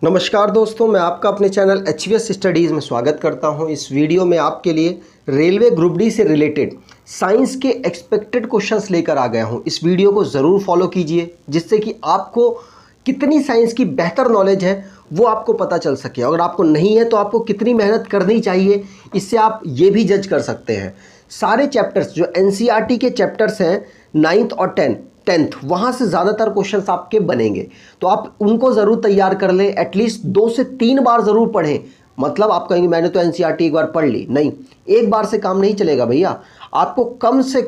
नमस्कार दोस्तों, मैं आपका अपने चैनल HVS स्टडीज़ में स्वागत करता हूं। इस वीडियो में आपके लिए रेलवे ग्रुप डी से रिलेटेड साइंस के एक्सपेक्टेड क्वेश्चंस लेकर आ गया हूं। इस वीडियो को ज़रूर फॉलो कीजिए, जिससे कि आपको कितनी साइंस की बेहतर नॉलेज है वो आपको पता चल सके। अगर आपको नहीं है तो आपको कितनी मेहनत करनी चाहिए, इससे आप ये भी जज कर सकते हैं। सारे चैप्टर्स जो NCERT के चैप्टर्स हैं 9th और 10th वहाँ से ज़्यादातर क्वेश्चंस आपके बनेंगे, तो आप उनको ज़रूर तैयार कर लें। एटलीस्ट 2 से 3 बार ज़रूर पढ़ें। मतलब आप कहेंगे मैंने तो NCERT एक बार पढ़ ली, नहीं, एक बार से काम नहीं चलेगा भैया। आपको कम से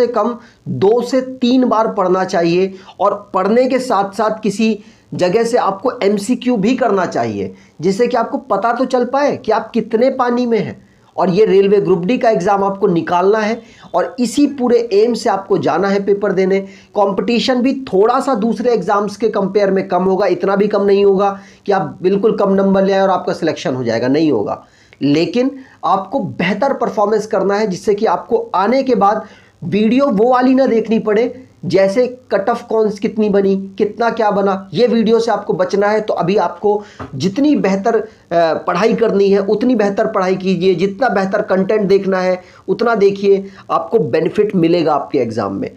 कम 2 से 3 बार पढ़ना चाहिए, और पढ़ने के साथ साथ किसी जगह से आपको MCQ भी करना चाहिए, जिससे कि आपको पता तो चल पाए कि आप कितने पानी में हैं। और ये रेलवे ग्रुप डी का एग्ज़ाम आपको निकालना है, और इसी पूरे एम से आपको जाना है पेपर देने। कंपटीशन भी थोड़ा सा दूसरे एग्ज़ाम्स के कंपेयर में कम होगा, इतना भी कम नहीं होगा कि आप बिल्कुल कम नंबर ले आए और आपका सिलेक्शन हो जाएगा, नहीं होगा। लेकिन आपको बेहतर परफॉर्मेंस करना है, जिससे कि आपको आने के बाद वीडियो वो वाली ना देखनी पड़े जैसे कट ऑफ कौन कितनी बनी, कितना क्या बना। ये वीडियो से आपको बचना है। तो अभी आपको जितनी बेहतर पढ़ाई करनी है उतनी बेहतर पढ़ाई कीजिए, जितना बेहतर कंटेंट देखना है उतना देखिए, आपको बेनिफिट मिलेगा आपके एग्ज़ाम में।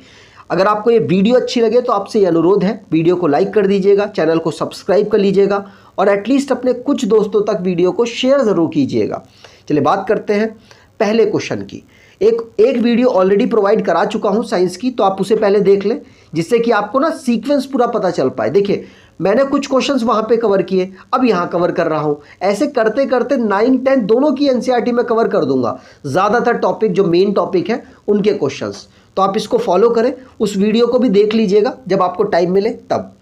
अगर आपको ये वीडियो अच्छी लगे तो आपसे ये अनुरोध है, वीडियो को लाइक कर दीजिएगा, चैनल को सब्सक्राइब कर लीजिएगा, और एटलीस्ट अपने कुछ दोस्तों तक वीडियो को शेयर ज़रूर कीजिएगा। चलिए बात करते हैं पहले क्वेश्चन की। एक वीडियो ऑलरेडी प्रोवाइड करा चुका हूं साइंस की, तो आप उसे पहले देख लें, जिससे कि आपको ना सीक्वेंस पूरा पता चल पाए। देखिए, मैंने कुछ क्वेश्चंस वहां पे कवर किए, अब यहां कवर कर रहा हूं। ऐसे करते करते 9, 10 दोनों की NCERT में कवर कर दूंगा, ज़्यादातर टॉपिक जो मेन टॉपिक है उनके क्वेश्चंस। तो आप इसको फॉलो करें, उस वीडियो को भी देख लीजिएगा जब आपको टाइम मिले तब।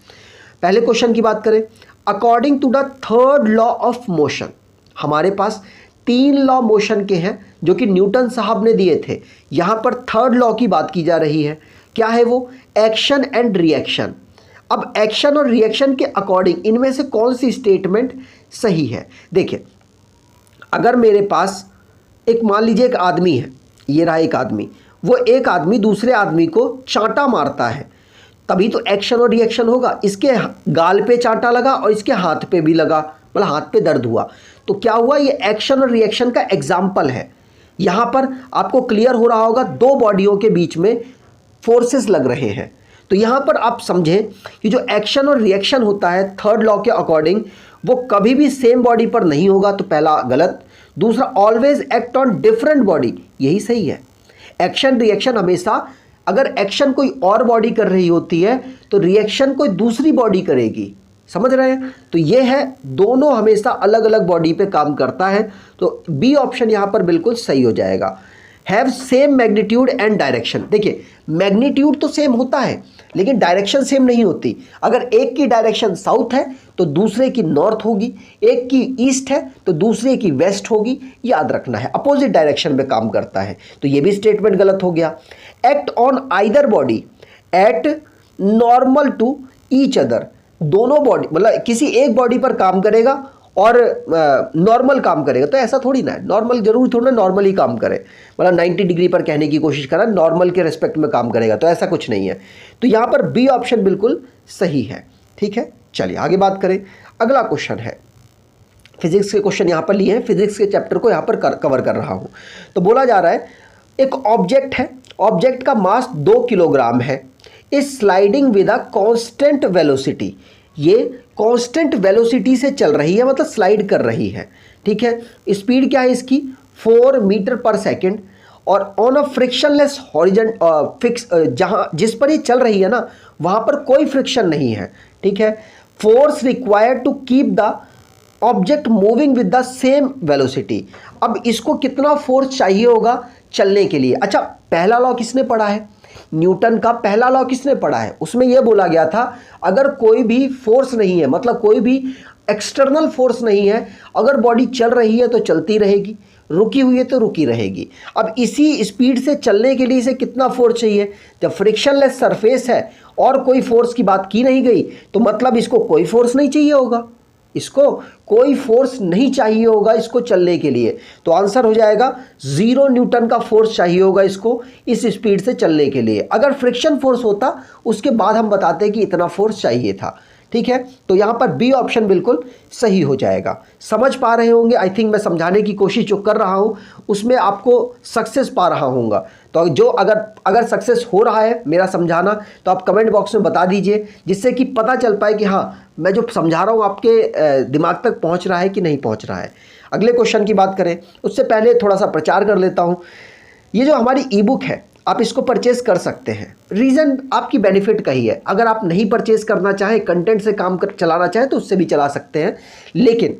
पहले क्वेश्चन की बात करें, according to the third law of motion, हमारे पास 3 लॉ मोशन के हैं जो कि न्यूटन साहब ने दिए थे। यहां पर थर्ड लॉ की बात की जा रही है। क्या है वो? Action and reaction. अब एक्शन और रिएक्शन के अकॉर्डिंग इनमें से कौन सी स्टेटमेंट सही है? देखिए, अगर मेरे पास मान लीजिए एक आदमी है, ये रहा एक आदमी, वो एक आदमी दूसरे आदमी को चांटा मारता है, तभी तो एक्शन और रिएक्शन होगा। इसके गाल पे चांटा लगा और इसके हाथ पे भी लगा, मतलब हाथ पे दर्द हुआ, तो क्या हुआ? ये एक्शन और रिएक्शन का एग्जाम्पल है। यहां पर आपको क्लियर हो रहा होगा, 2 बॉडियों के बीच में फोर्सेस लग रहे हैं। तो यहां पर आप समझें कि जो एक्शन और रिएक्शन होता है थर्ड लॉ के अकॉर्डिंग, वो कभी भी सेम बॉडी पर नहीं होगा, तो पहला गलत। दूसरा, always act on different body, यही सही है। एक्शन रिएक्शन हमेशा, अगर एक्शन कोई और बॉडी कर रही होती है तो रिएक्शन कोई दूसरी बॉडी करेगी, समझ रहे हैं? तो ये है, दोनों हमेशा अलग अलग बॉडी पे काम करता है। तो बी ऑप्शन यहां पर बिल्कुल सही हो जाएगा। Have same magnitude and direction. देखिए, मैग्नीट्यूड तो सेम होता है लेकिन डायरेक्शन सेम नहीं होती। अगर एक की डायरेक्शन साउथ है तो दूसरे की नॉर्थ होगी, एक की ईस्ट है तो दूसरे की वेस्ट होगी, याद रखना है, अपोजिट डायरेक्शन में काम करता है। तो ये भी स्टेटमेंट गलत हो गया। Act on either body at normal to each other, दोनों बॉडी मतलब किसी एक बॉडी पर काम करेगा और नॉर्मल काम करेगा, तो ऐसा थोड़ी ना है। नॉर्मल जरूर थोड़ा नॉर्मल ही काम करे, मतलब 90 डिग्री पर कहने की कोशिश करा, नॉर्मल के रेस्पेक्ट में काम करेगा, तो ऐसा कुछ नहीं है। तो यहाँ पर बी ऑप्शन बिल्कुल सही है। ठीक है, चलिए आगे बात करें। अगला क्वेश्चन है, फिजिक्स के क्वेश्चन यहाँ पर लिए हैं, फिजिक्स के चैप्टर को यहाँ पर कवर कर रहा हूँ। तो बोला जा रहा है, एक ऑब्जेक्ट है, ऑब्जेक्ट का मास 2 किलोग्राम है, is sliding with a constant velocity. ये कांस्टेंट वेलोसिटी से चल रही है, मतलब स्लाइड कर रही है। ठीक है, स्पीड क्या है इसकी? 4 मीटर पर सेकेंड, और ऑन अ फ्रिक्शनलेस हॉरिजॉन्ट फिक्स, जहाँ जिस पर ये चल रही है ना वहाँ पर कोई फ्रिक्शन नहीं है। ठीक है, force required to keep the object moving with the same velocity. अब इसको कितना फोर्स चाहिए होगा चलने के लिए? अच्छा, पहला लॉ किसने पढ़ा है? न्यूटन का पहला लॉ किसने पढ़ा है? उसमें यह बोला गया था, अगर कोई भी फोर्स नहीं है, मतलब कोई भी एक्सटर्नल फोर्स नहीं है, अगर बॉडी चल रही है तो चलती रहेगी, रुकी हुई है तो रुकी रहेगी। अब इसी स्पीड से चलने के लिए इसे कितना फोर्स चाहिए? जब फ्रिक्शनलेस सरफेस है और कोई फोर्स की बात की नहीं गई, तो मतलब इसको कोई फोर्स नहीं चाहिए होगा, इसको कोई फोर्स नहीं चाहिए होगा इसको चलने के लिए। तो आंसर हो जाएगा 0 न्यूटन का फोर्स चाहिए होगा इसको इस स्पीड से चलने के लिए। अगर फ्रिक्शन फोर्स होता उसके बाद हम बताते कि इतना फोर्स चाहिए था। ठीक है, तो यहाँ पर बी ऑप्शन बिल्कुल सही हो जाएगा। समझ पा रहे होंगे, आई थिंक मैं समझाने की कोशिश जो कर रहा हूँ उसमें आपको सक्सेस पा रहा हूँगा। तो जो अगर सक्सेस हो रहा है मेरा समझाना तो आप कमेंट बॉक्स में बता दीजिए, जिससे कि पता चल पाए कि हाँ मैं जो समझा रहा हूँ आपके दिमाग तक पहुँच रहा है कि नहीं पहुँच रहा है। अगले क्वेश्चन की बात करें उससे पहले थोड़ा सा प्रचार कर लेता हूँ। ये जो हमारी ई बुक है आप इसको परचेज कर सकते हैं, रीज़न आपकी बेनिफिट का ही है। अगर आप नहीं परचेज करना चाहें, कंटेंट से काम चलाना चाहें तो उससे भी चला सकते हैं, लेकिन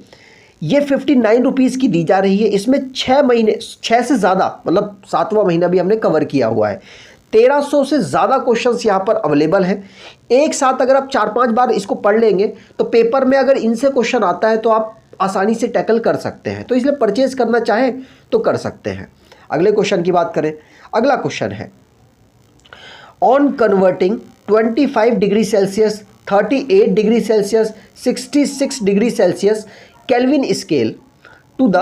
ये 59 रुपीज़ की दी जा रही है। इसमें 6 से ज़्यादा, मतलब 7वां महीना भी हमने कवर किया हुआ है। 1300 से ज़्यादा क्वेश्चंस यहाँ पर अवेलेबल हैं। एक साथ अगर आप 4-5 बार इसको पढ़ लेंगे तो पेपर में अगर इनसे क्वेश्चन आता है तो आप आसानी से टैकल कर सकते हैं, तो इसलिए परचेज करना चाहें तो कर सकते हैं। अगले क्वेश्चन की बात करें, अगला क्वेश्चन है on converting 25 degree Celsius, 38 degree Celsius, 66 degree Celsius Kelvin scale to the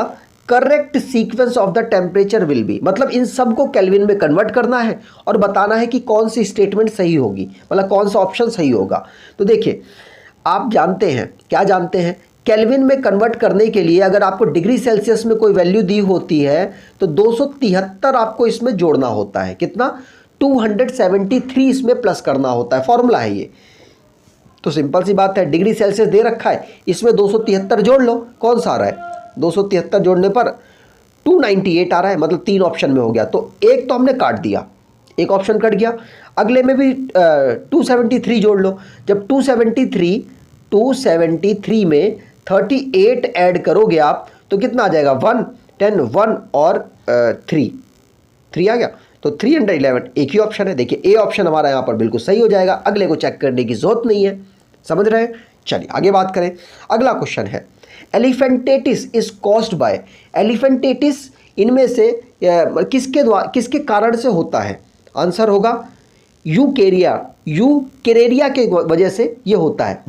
correct sequence of the temperature will be. मतलब इन सब को केल्विन में कन्वर्ट करना है और बताना है कि कौन सी स्टेटमेंट सही होगी, मतलब कौन सा ऑप्शन सही होगा। तो देखिए आप जानते हैं, क्या जानते हैं, केल्विन में कन्वर्ट करने के लिए अगर आपको डिग्री सेल्सियस में कोई वैल्यू दी होती है तो 273 आपको इसमें जोड़ना होता है। कितना? 273 इसमें प्लस करना होता है, फॉर्मूला है ये। तो सिंपल सी बात है, डिग्री सेल्सियस दे रखा है, इसमें 273 जोड़ लो। कौन सा आ रहा है? 273 जोड़ने पर 298 आ रहा है, मतलब 3 ऑप्शन में हो गया। तो एक तो हमने काट दिया, एक ऑप्शन कट गया। अगले में भी 273 जोड़ लो। जब 273 में 38 ऐड करोगे आप तो कितना आ जाएगा? 1 10 1 और 3 आ गया, तो 311 एक ही ऑप्शन है। देखिए ए ऑप्शन हमारा यहाँ पर बिल्कुल सही हो जाएगा, अगले को चेक करने की जरूरत नहीं है। समझ रहे हैं? चलिए आगे बात करें। अगला क्वेश्चन है एलिफेंटेटिस इज कॉज्ड बाय। एलिफेंटेटिस इनमें से किसके कारण से होता है? आंसर होगा यूकेरेरिया के वजह से ये होता है।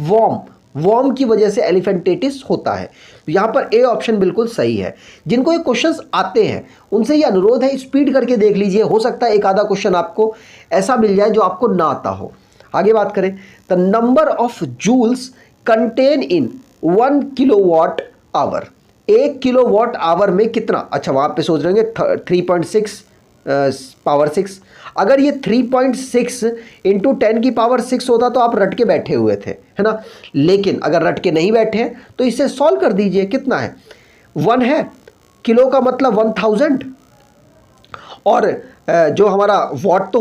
वॉर्म की वजह से एलिफेंटेटिस होता है। तो यहाँ पर ए ऑप्शन बिल्कुल सही है। जिनको ये क्वेश्चंस आते हैं उनसे ये अनुरोध है, स्पीड करके देख लीजिए, हो सकता है एक आधा क्वेश्चन आपको ऐसा मिल जाए जो आपको ना आता हो। आगे बात करें, the number of joules contain in 1 kilowatt hour. 1 kilowatt hour में कितना? अच्छा वहाँ पे सोच रहे होंगे 3.6 पावर 6। अगर ये 3.6 इंटू 10 की पावर 6 होता तो आप रट के बैठे हुए थे, है ना। लेकिन अगर रट के नहीं बैठे हैं तो इसे सॉल्व कर दीजिए। कितना है? 1 है, किलो का मतलब 1000, और जो हमारा वॉट तो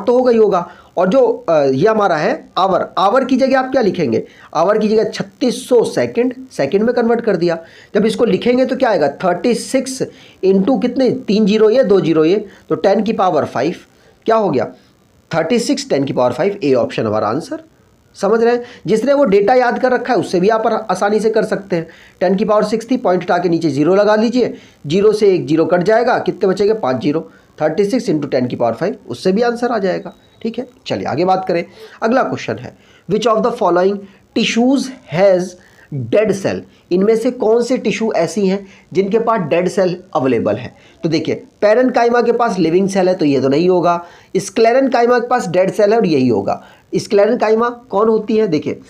हो गई होगा, और जो ये हमारा है आवर की जगह आप क्या लिखेंगे? आवर की जगह 3600 सेकंड में कन्वर्ट कर दिया। जब इसको लिखेंगे तो क्या आएगा? 36 इंटू कितने? 3 जीरो ये 2 जीरो ये, तो 10 की पावर 5 क्या हो गया? 36 10 की पावर 5। ए ऑप्शन हमारा आंसर। समझ रहे हैं? जिसने वो डेटा याद कर रखा है उससे भी आप आसानी से कर सकते हैं। 10 की पावर 6 थी, पॉइंट हटा के नीचे जीरो लगा लीजिए, जीरो से एक जीरो कट जाएगा, कितने बचेंगे? 5 जीरो। 36 इंटू 10 की पावर 5, उससे भी आंसर आ जाएगा। ठीक है, चलिए आगे बात करें। अगला क्वेश्चन है which of the following tissues has dead cell. इनमें से कौन से टिश्यू ऐसी हैं जिनके पास डेड सेल अवेलेबल है? तो देखिए पैरेन्काइमा के पास लिविंग सेल है तो ये तो नहीं होगा। स्क्लेरेन्काइमा के पास डेड सेल है और यही होगा। स्क्लेरेन्काइमा कौन होती है? देखिए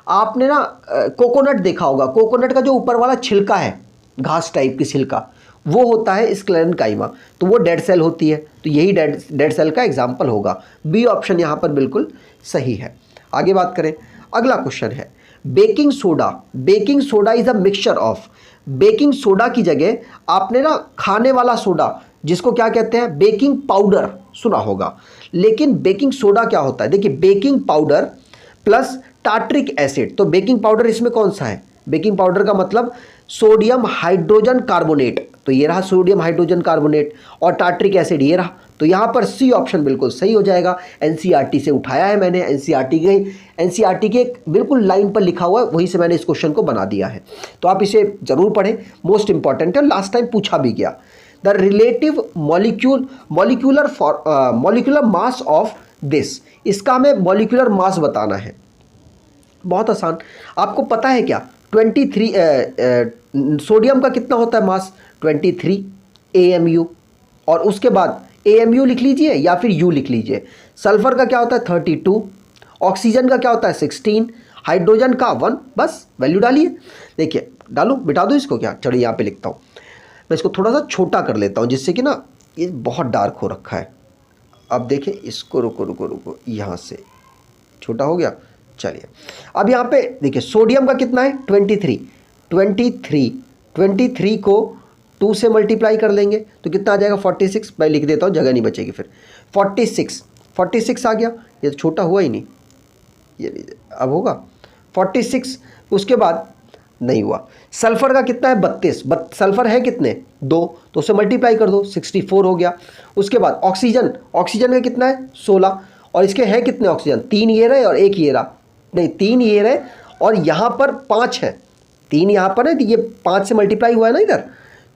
आपने ना कोकोनट देखा होगा, कोकोनट का जो ऊपर वाला छिलका है, घास टाइप की छिलका, वो होता है स्क्लेरेन्काइमा, तो वो डेड सेल होती है। तो यही डेड सेल का एग्जाम्पल होगा। बी ऑप्शन यहाँ पर बिल्कुल सही है। आगे बात करें, अगला क्वेश्चन है baking soda. Baking soda is a mixture of. Baking soda की जगह आपने ना खाने वाला सोडा, जिसको क्या कहते हैं? बेकिंग पाउडर सुना होगा। लेकिन बेकिंग सोडा क्या होता है? देखिए baking powder plus tartaric acid. तो बेकिंग पाउडर इसमें कौन सा है? बेकिंग पाउडर का मतलब सोडियम हाइड्रोजन कार्बोनेट, तो ये रहा सोडियम हाइड्रोजन कार्बोनेट, और टार्ट्रिक एसिड ये रहा। तो यहाँ पर सी ऑप्शन बिल्कुल सही हो जाएगा। एनसीईआरटी से उठाया है मैंने, एनसीईआरटी के बिल्कुल लाइन पर लिखा हुआ है, वहीं से मैंने इस क्वेश्चन को बना दिया है। तो आप इसे जरूर पढ़ें, मोस्ट इंपॉर्टेंट है, लास्ट टाइम पूछा भी गया। The relative molecular mass of this. इसका हमें मॉलिक्यूलर मास बताना है। बहुत आसान, आपको पता है क्या? 23 सोडियम का कितना होता है मास? 23 AMU, और उसके बाद AMU लिख लीजिए या फिर U लिख लीजिए। सल्फर का क्या होता है? 32। ऑक्सीजन का क्या होता है? 16। हाइड्रोजन का 1, बस वैल्यू डालिए। देखिए डालूँ, मिटा दूँ इसको क्या, चलिए यहाँ पे लिखता हूँ मैं, इसको थोड़ा सा छोटा कर लेता हूँ जिससे कि ना ये बहुत डार्क हो रखा है। अब देखिए इसको रुको, यहाँ से छोटा हो गया। चलिए अब यहाँ पे देखिए सोडियम का कितना है 23 को 2 से मल्टीप्लाई कर लेंगे तो कितना आ जाएगा 46। मैं लिख देता हूँ, जगह नहीं बचेगी फिर। 46 आ गया, ये तो छोटा हुआ ही नहीं, ये अब होगा 46। उसके बाद नहीं हुआ। सल्फर का कितना है 32, सल्फर है कितने 2, तो उसे मल्टीप्लाई कर दो 64 हो गया। उसके बाद ऑक्सीजन का कितना है 16, और इसके हैं कितने ऑक्सीजन 3 ये रहे और 1 ये रहा, नहीं 3 ये रहे और यहाँ पर 5 है, 3 यहाँ पर है तो ये 5 से मल्टीप्लाई हुआ है ना इधर,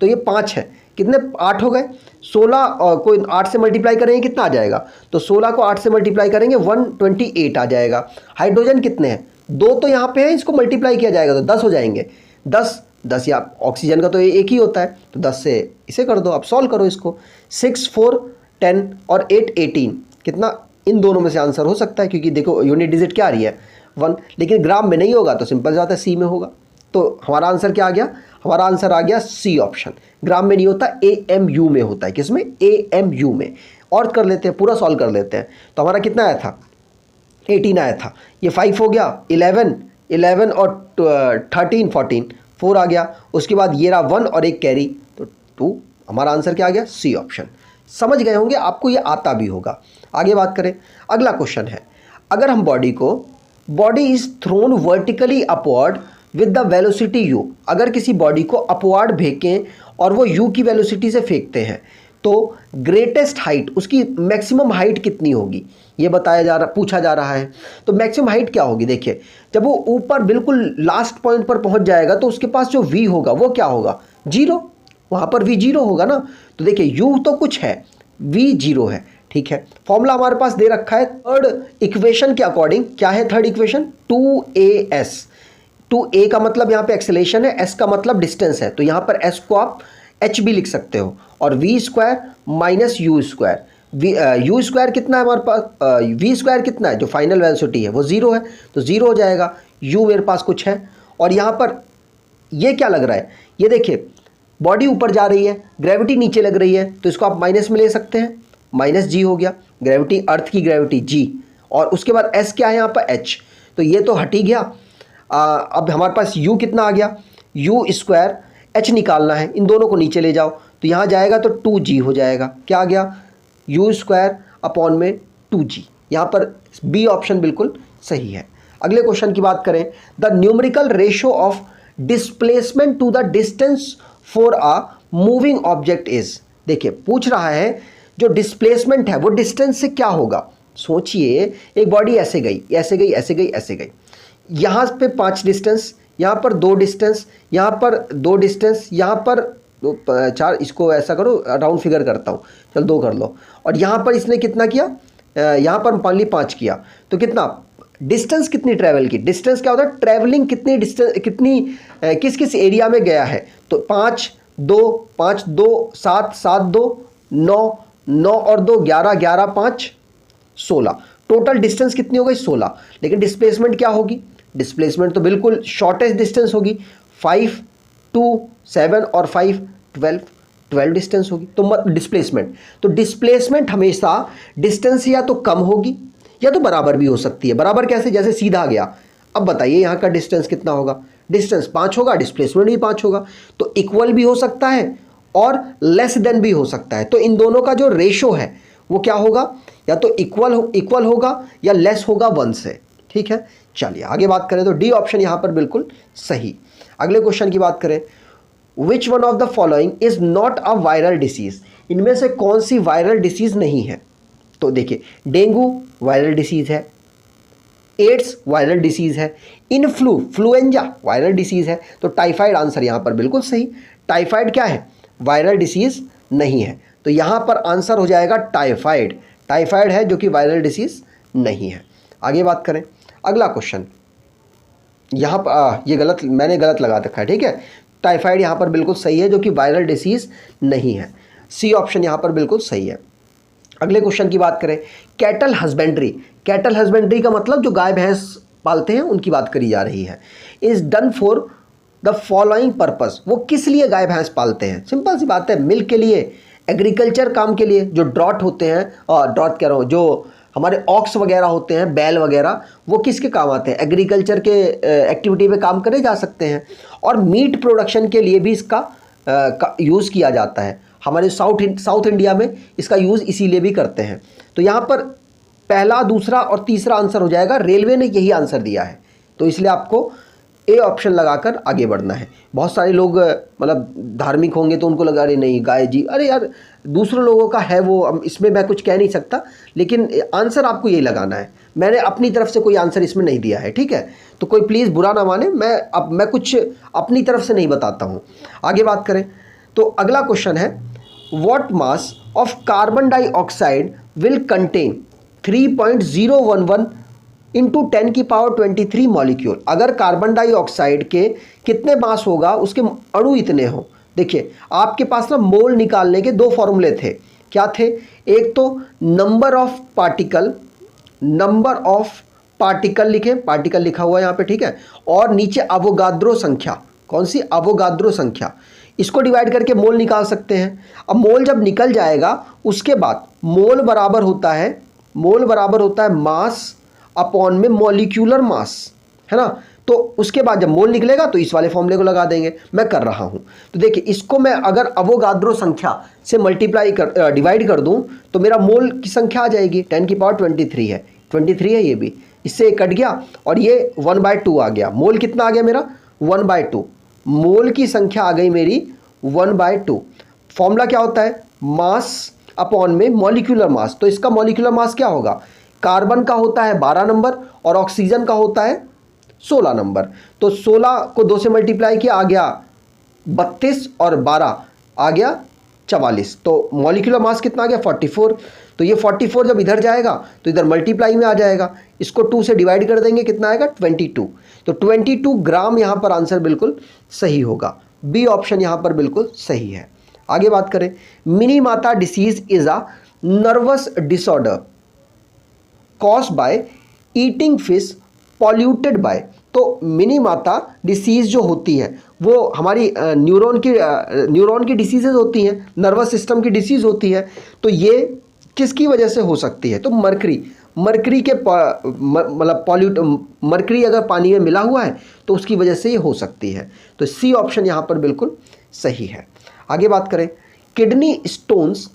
तो ये 5 है, कितने 8 हो गए। 16 और कोई 8 से मल्टीप्लाई करेंगे कितना आ जाएगा, तो 16 को 8 से मल्टीप्लाई करेंगे 128 आ जाएगा। हाइड्रोजन कितने हैं 2 तो यहाँ पे है, इसको मल्टीप्लाई किया जाएगा तो 10 हो जाएंगे। 10 या ऑक्सीजन का तो एक ही होता है, तो 10 से इसे कर दो, आप सॉल्व करो इसको। 6 4 10 और 8 18, कितना इन दोनों में से आंसर हो सकता है, क्योंकि देखो यूनिट डिजिट क्या आ रही है 1, लेकिन ग्राम में नहीं होगा तो सिंपल बात है सी में होगा। तो हमारा आंसर क्या आ गया, हमारा आंसर आ गया सी ऑप्शन। ग्राम में नहीं होता, AMU में होता है। किसमें, AMU में। और कर लेते हैं, पूरा सॉल्व कर लेते हैं। तो हमारा कितना आया था 18 आया था, ये 5 हो गया, 11 और 13 14 4 आ गया। उसके बाद ये रहा 1 और 1 कैरी, तो 2। हमारा आंसर क्या आ गया, सी ऑप्शन। समझ गए होंगे, आपको ये आता भी होगा। आगे बात करें, अगला क्वेश्चन है, अगर हम body is thrown vertically upward with the velocity u, अगर किसी बॉडी को अपवर्ड फेंकें और वो u की वेलोसिटी से फेंकते हैं तो ग्रेटेस्ट हाइट, उसकी मैक्सिमम हाइट कितनी होगी, ये पूछा जा रहा है। तो मैक्सिमम हाइट क्या होगी, देखिए जब वो ऊपर बिल्कुल लास्ट पॉइंट पर पहुंच जाएगा तो उसके पास जो v होगा वो क्या होगा 0, वहाँ पर v 0 होगा ना। तो देखिए u तो कुछ है, v 0 है, ठीक है। फॉर्मूला हमारे पास दे रखा है थर्ड इक्वेशन के अकॉर्डिंग। क्या है थर्ड इक्वेशन, 2as। 2a का मतलब यहाँ पे एक्सेलेरेशन है, s का मतलब डिस्टेंस है, तो यहाँ पर s को आप h भी लिख सकते हो, और v square minus u square. u square कितना है हमारे पास, v स्क्वायर कितना है, जो फाइनल वेलोसिटी है वो 0 है, तो 0 हो जाएगा। u मेरे पास कुछ है, और यहाँ पर ये क्या लग रहा है, ये देखिए बॉडी ऊपर जा रही है, ग्रेविटी नीचे लग रही है, तो इसको आप माइनस में ले सकते हैं, माइनस जी हो गया, ग्रेविटी अर्थ की ग्रेविटी जी, और उसके बाद s क्या है यहाँ पर h, तो ये तो हट ही गया। अब हमारे पास u कितना आ गया, u स्क्वायर, h निकालना है, इन दोनों को नीचे ले जाओ तो यहाँ जाएगा तो 2g हो जाएगा। क्या आ गया, u स्क्वायर अपॉन में 2g, यहाँ पर बी ऑप्शन बिल्कुल सही है। अगले क्वेश्चन की बात करें, the numerical ratio of displacement to the distance for a moving object is. देखिए पूछ रहा है जो डिस्प्लेसमेंट है वो डिस्टेंस से क्या होगा। सोचिए एक बॉडी ऐसे गई, ऐसे गई, ऐसे गई, ऐसे गई, यहाँ पे 5 डिस्टेंस, यहाँ पर 2 डिस्टेंस, यहाँ पर 2 डिस्टेंस, यहाँ पर 4, इसको ऐसा करो राउंड फिगर करता हूँ, चल 2 कर लो, और यहाँ पर इसने कितना किया, यहाँ पर मान ली 5 किया, तो कितना डिस्टेंस कितनी ट्रैवल की, डिस्टेंस क्या होता है, ट्रैवलिंग कितनी डिस्टेंस, कितनी किस किस एरिया में गया है। तो 5 2 5 2 7 7 2 9 9 और 2 11 11 5 16, टोटल डिस्टेंस कितनी हो गई 16। लेकिन डिस्प्लेसमेंट क्या होगी, डिस्प्लेसमेंट तो बिल्कुल शॉर्टेस्ट डिस्टेंस होगी, 5 2 7 और 5 12 डिस्टेंस होगी। तो डिस्प्लेसमेंट हमेशा डिस्टेंस या तो कम होगी या तो बराबर भी हो सकती है। बराबर कैसे, जैसे सीधा गया, अब बताइए यहाँ का डिस्टेंस कितना होगा, डिस्टेंस 5 होगा, डिस्प्लेसमेंट भी 5 होगा, तो इक्वल भी हो सकता है और लेस देन भी हो सकता है। तो इन दोनों का जो रेशो है वो क्या होगा, या तो इक्वल होगा या लेस होगा 1 से, ठीक है। चलिए आगे बात करें तो डी ऑप्शन यहाँ पर बिल्कुल सही। अगले क्वेश्चन की बात करें, which one of the following is not a viral disease, इनमें से कौन सी वायरल डिसीज नहीं है। तो देखिए डेंगू वायरल डिसीज है, एड्स वायरल डिसीज है, फ्लुएंजा वायरल डिसीज है, तो टाइफाइड आंसर यहाँ पर बिल्कुल सही। टाइफाइड क्या है, वायरल डिसीज नहीं है, तो यहाँ पर आंसर हो जाएगा टाइफाइड है जो कि वायरल डिसीज नहीं है। आगे बात करें, अगला क्वेश्चन, यहाँ पर ये मैंने गलत लगा रखा है, ठीक है। टाइफाइड यहाँ पर बिल्कुल सही है जो कि वायरल डिसीज नहीं है, सी ऑप्शन यहाँ पर बिल्कुल सही है। अगले क्वेश्चन की बात करें, कैटल हस्बेंड्री का मतलब जो गाय भैंस पालते हैं उनकी बात करी जा रही है। Is done for the following purpose, वो किस लिए गाय भैंस पालते हैं? सिंपल सी बात है, मिल्क के लिए, एग्रीकल्चर काम के लिए, जो ड्रॉट होते हैं, ड्रॉट कह रहा हूँ, जो हमारे ऑक्स वगैरह होते हैं, बैल वगैरह, वो किसके काम आते हैं? एग्रीकल्चर के एक्टिविटी पे काम करे जा सकते हैं। और मीट प्रोडक्शन के लिए भी इसका यूज़ किया जाता है। हमारे साउथ इंडिया में इसका यूज़ इसीलिए भी करते हैं। तो यहाँ पर पहला, दूसरा और तीसरा आंसर हो जाएगा। रेलवे ने यही आंसर दिया है, तो इसलिए आपको ए ऑप्शन लगाकर आगे बढ़ना है। बहुत सारे लोग मतलब धार्मिक होंगे तो उनको लगा, अरे नहीं गाय जी, अरे यार दूसरे लोगों का है वो, इसमें मैं कुछ कह नहीं सकता, लेकिन आंसर आपको यही लगाना है। मैंने अपनी तरफ से कोई आंसर इसमें नहीं दिया है, ठीक है? तो कोई प्लीज़ बुरा ना माने, मैं कुछ अपनी तरफ से नहीं बताता हूँ। आगे बात करें तो अगला क्वेश्चन है, what mass of carbon dioxide will contain 3.011 into 10 की पावर 23 मॉलिक्यूल। अगर कार्बन डाइऑक्साइड के कितने मास होगा, उसके अणु इतने हो। देखिए आपके पास ना मोल निकालने के दो फॉर्मूले थे। क्या थे? एक तो नंबर ऑफ पार्टिकल लिखे, पार्टिकल लिखा हुआ है यहाँ पे, ठीक है? और नीचे अवोगाद्रो संख्या। कौन सी? अवोगाद्रो संख्या। इसको डिवाइड करके मोल निकाल सकते हैं। अब मोल जब निकल जाएगा उसके बाद मोल बराबर होता है मास अपॉन में मॉलिक्यूलर मास, है ना? तो उसके बाद जब मोल निकलेगा तो इस वाले फॉर्मूले को लगा देंगे। मैं कर रहा हूं, तो देखिए इसको मैं अगर अवोगाद्रो संख्या से डिवाइड कर दूं तो मेरा मोल की संख्या आ जाएगी, 10 की पावर 23 है, 23 है ये भी, इससे कट गया और ये 1/2 आ गया। मोल कितना आ गया मेरा? 1/2। मोल की संख्या आ गई मेरी 1/2। फॉर्मूला क्या होता है? मास अपॉन में मॉलिक्यूलर मास। तो इसका मॉलिक्यूलर मास क्या होगा? कार्बन का होता है 12 नंबर और ऑक्सीजन का होता है 16 नंबर। तो 16 को 2 से मल्टीप्लाई किया, आ गया 32 और 12 आ गया 44। तो मॉलिक्यूलर मास कितना आ गया? 44। तो ये 44 जब इधर जाएगा तो इधर मल्टीप्लाई में आ जाएगा, इसको 2 से डिवाइड कर देंगे, कितना आएगा? 22। तो 22 ग्राम यहाँ पर आंसर बिल्कुल सही होगा। बी ऑप्शन यहाँ पर बिल्कुल सही है। आगे बात करें, Minamata disease is a nervous disorder caused by eating fish polluted by. तो मिनी माता डिसीज़ जो होती है वो हमारी न्यूरॉन की डिसीजेज होती हैं, नर्वस सिस्टम की डिसीज़ होती है। तो ये किसकी वजह से हो सकती है? तो मरकरी के मतलब मरकरी अगर पानी में मिला हुआ है तो उसकी वजह से ये हो सकती है। तो सी ऑप्शन यहाँ पर बिल्कुल सही है। आगे बात करें, kidney stones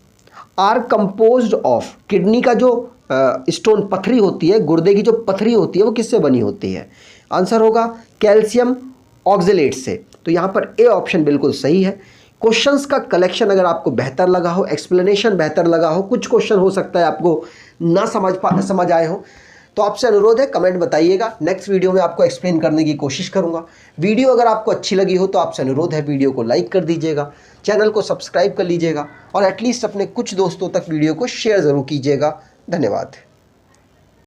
are composed of. Kidney का जो स्टोन पथरी होती है, गुर्दे की जो पथरी होती है, वो किससे बनी होती है? आंसर होगा कैल्शियम ऑक्जेलेट से। तो यहाँ पर ए ऑप्शन बिल्कुल सही है। क्वेश्चंस का कलेक्शन अगर आपको बेहतर लगा हो, एक्सप्लेनेशन बेहतर लगा हो, कुछ क्वेश्चन हो सकता है आपको ना समझ आए हो, तो आपसे अनुरोध है कमेंट बताइएगा। नेक्स्ट वीडियो में आपको एक्सप्लेन करने की कोशिश करूँगा। वीडियो अगर आपको अच्छी लगी हो तो आपसे अनुरोध है वीडियो को लाइक कर दीजिएगा, चैनल को सब्सक्राइब कर लीजिएगा और एटलीस्ट अपने कुछ दोस्तों तक वीडियो को शेयर ज़रूर कीजिएगा। धन्यवाद।